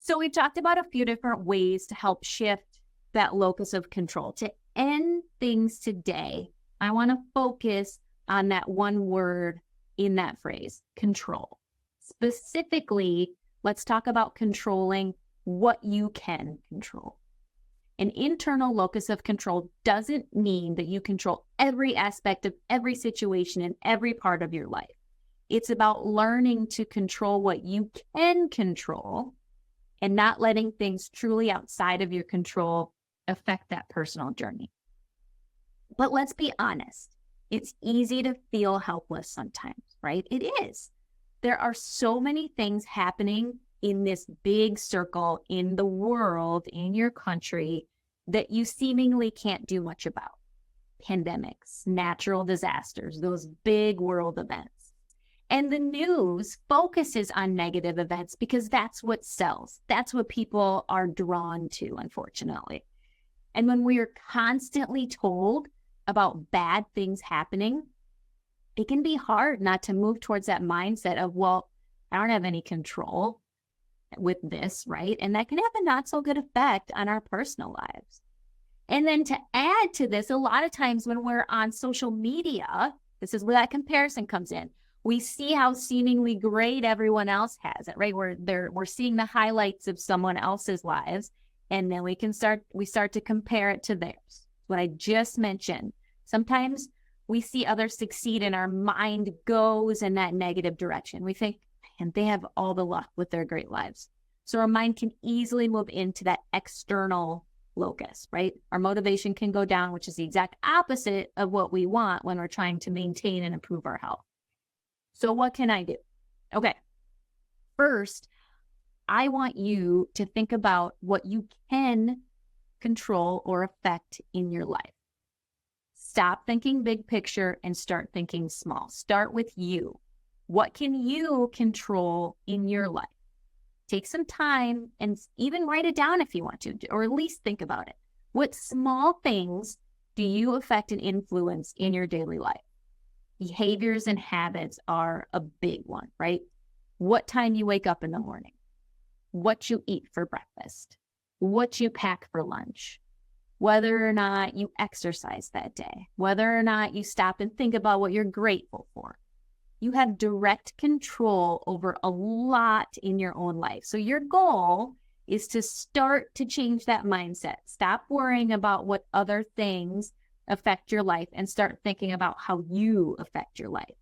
So we talked about a few different ways to help shift that locus of control. To end things today, I want to focus on that one word in that phrase, control. Specifically, let's talk about controlling what you can control. An internal locus of control doesn't mean that you control every aspect of every situation in every part of your life. It's about learning to control what you can control and not letting things truly outside of your control affect that personal journey. But let's be honest, it's easy to feel helpless sometimes, right? It is. There are so many things happening in this big circle, in the world, in your country, that you seemingly can't do much about. Pandemics, natural disasters, those big world events. And the news focuses on negative events because that's what sells. That's what people are drawn to, unfortunately. And when we are constantly told about bad things happening, it can be hard not to move towards that mindset of, well, I don't have any control with this, right? And that can have a not so good effect on our personal lives. And then to add to this, a lot of times when we're on social media, this is where that comparison comes in. We see how seemingly great everyone else has it, right? We're seeing the highlights of someone else's lives, and then we start to compare it to theirs. What I just mentioned. Sometimes we see others succeed and our mind goes in that negative direction. We think, man, they have all the luck with their great lives. So our mind can easily move into that external locus, right? Our motivation can go down, which is the exact opposite of what we want when we're trying to maintain and improve our health. So what can I do? Okay. First, I want you to think about what you can control or affect in your life. Stop thinking big picture and start thinking small. Start with you. What can you control in your life? Take some time and even write it down if you want to, or at least think about it. What small things do you affect and influence in your daily life? Behaviors and habits are a big one, right? What time you wake up in the morning, what you eat for breakfast, what you pack for lunch, whether or not you exercise that day, whether or not you stop and think about what you're grateful for. You have direct control over a lot in your own life. So your goal is to start to change that mindset. Stop worrying about what other things affect your life and start thinking about how you affect your life.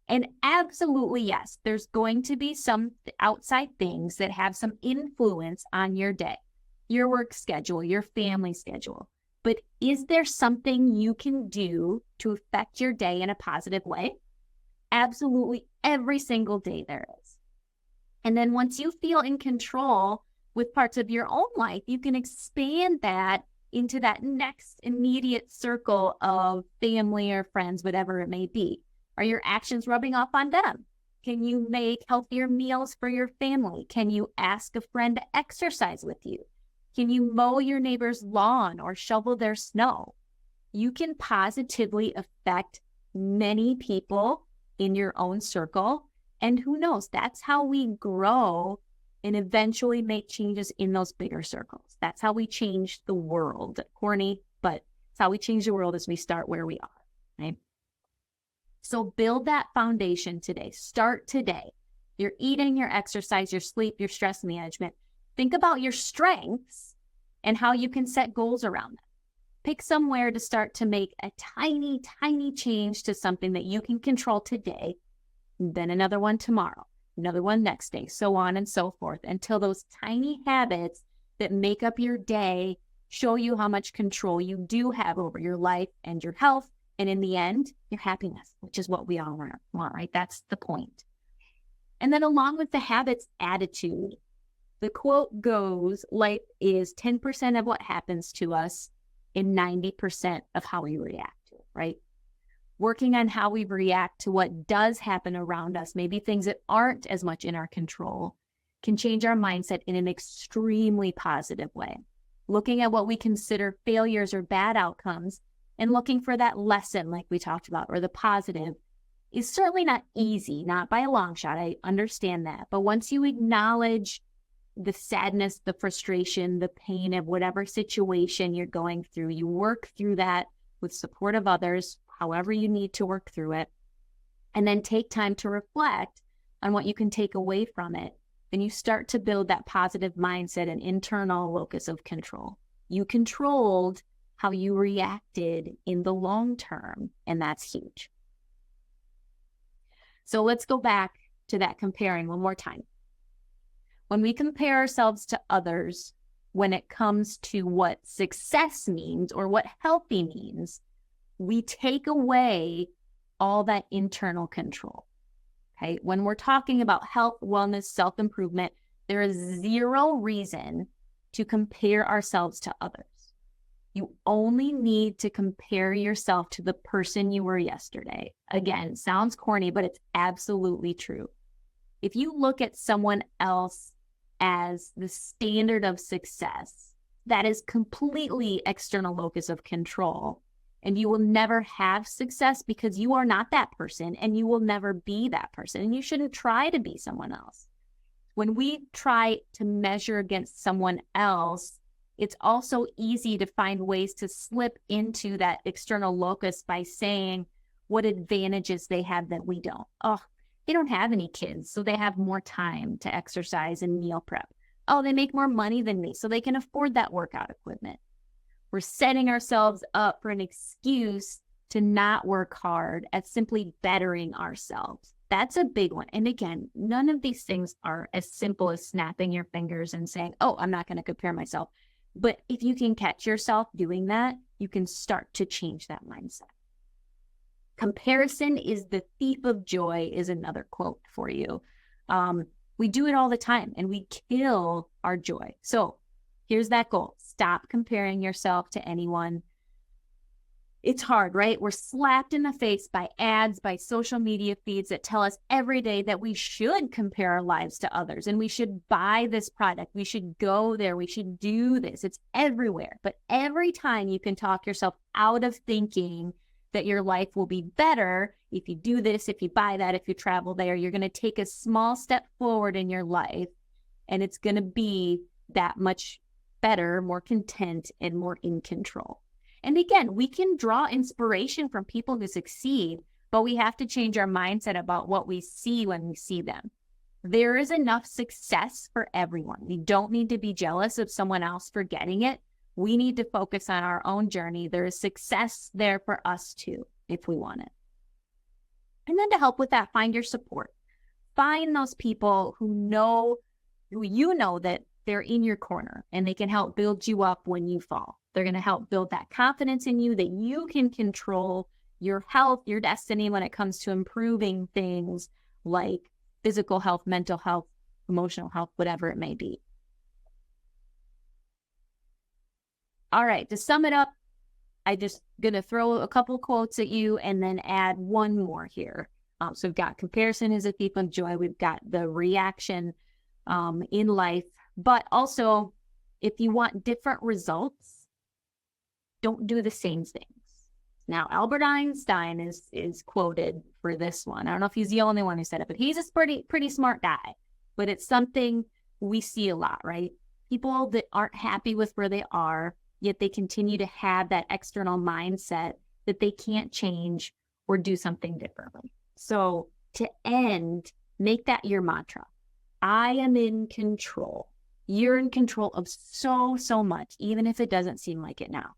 And absolutely, yes, there's going to be some outside things that have some influence on your day, your work schedule, your family schedule. But is there something you can do to affect your day in a positive way? Absolutely, every single day there is. And then once you feel in control with parts of your own life, you can expand that into that next immediate circle of family or friends, whatever it may be. Are your actions rubbing off on them? Can you make healthier meals for your family? Can you ask a friend to exercise with you? Can you mow your neighbor's lawn or shovel their snow? You can positively affect many people in your own circle. And who knows, that's how we grow and eventually make changes in those bigger circles. That's how we change the world. Corny, but it's how we change the world as we start where we are, right? So build that foundation today. Start today. Your eating, your exercise, your sleep, your stress management. Think about your strengths and how you can set goals around them. Pick somewhere to start to make a tiny, tiny change to something that you can control today, then another one tomorrow, another one next day, so on and so forth, until those tiny habits that make up your day show you how much control you do have over your life and your health, and in the end, your happiness, which is what we all want, right? That's the point. And then along with the habits, attitude. The quote goes, life is 10% of what happens to us and 90% of how we react to it, right? Working on how we react to what does happen around us, maybe things that aren't as much in our control, can change our mindset in an extremely positive way. Looking at what we consider failures or bad outcomes and looking for that lesson like we talked about, or the positive, is certainly not easy, not by a long shot. I understand that. But once you acknowledge the sadness, the frustration, the pain of whatever situation you're going through. You work through that with support of others, however you need to work through it, and then take time to reflect on what you can take away from it. Then you start to build that positive mindset and internal locus of control. You controlled how you reacted in the long term, and that's huge. So let's go back to that comparing one more time. When we compare ourselves to others, when it comes to what success means or what healthy means, we take away all that internal control. Okay. When we're talking about health, wellness, self-improvement, there is zero reason to compare ourselves to others. You only need to compare yourself to the person you were yesterday. Again, sounds corny, but it's absolutely true. If you look at someone else as the standard of success, that is completely external locus of control. And you will never have success because you are not that person, and you will never be that person. And you shouldn't try to be someone else. When we try to measure against someone else, it's also easy to find ways to slip into that external locus by saying what advantages they have that we don't. Oh, they don't have any kids, so they have more time to exercise and meal prep. Oh, they make more money than me, so they can afford that workout equipment. We're setting ourselves up for an excuse to not work hard at simply bettering ourselves. That's a big one. And again, none of these things are as simple as snapping your fingers and saying, oh, I'm not going to compare myself. But if you can catch yourself doing that, you can start to change that mindset. Comparison is the thief of joy is another quote for you. We do it all the time and we kill our joy. So here's that goal. Stop comparing yourself to anyone. It's hard, right? We're slapped in the face by ads, by social media feeds that tell us every day that we should compare our lives to others and we should buy this product. We should go there. We should do this. It's everywhere. But every time you can talk yourself out of thinking that your life will be better if you do this, if you buy that, if you travel there, you're going to take a small step forward in your life and it's going to be that much better, more content, and more in control. And again, we can draw inspiration from people who succeed, but we have to change our mindset about what we see when we see them. There is enough success for everyone. We don't need to be jealous of someone else for getting it. We need to focus on our own journey. There is success there for us too, if we want it. And then to help with that, find your support. Find those people who you know that they're in your corner and they can help build you up when you fall. They're going to help build that confidence in you that you can control your health, your destiny when it comes to improving things like physical health, mental health, emotional health, whatever it may be. All right, to sum it up, I just going to throw a couple quotes at you and then add one more here. So we've got comparison is a thief of joy. We've got the reaction in life, but also if you want different results, don't do the same things. Now, Albert Einstein is quoted for this one. I don't know if he's the only one who said it, but he's a pretty smart guy. But it's something we see a lot, right? People that aren't happy with where they are, yet they continue to have that external mindset that they can't change or do something differently. So to end, make that your mantra. I am in control. You're in control of so much, even if it doesn't seem like it now.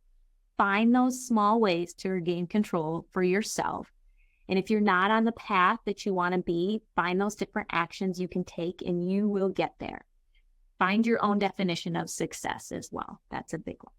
Find those small ways to regain control for yourself. And if you're not on the path that you want to be, find those different actions you can take and you will get there. Find your own definition of success as well. That's a big one.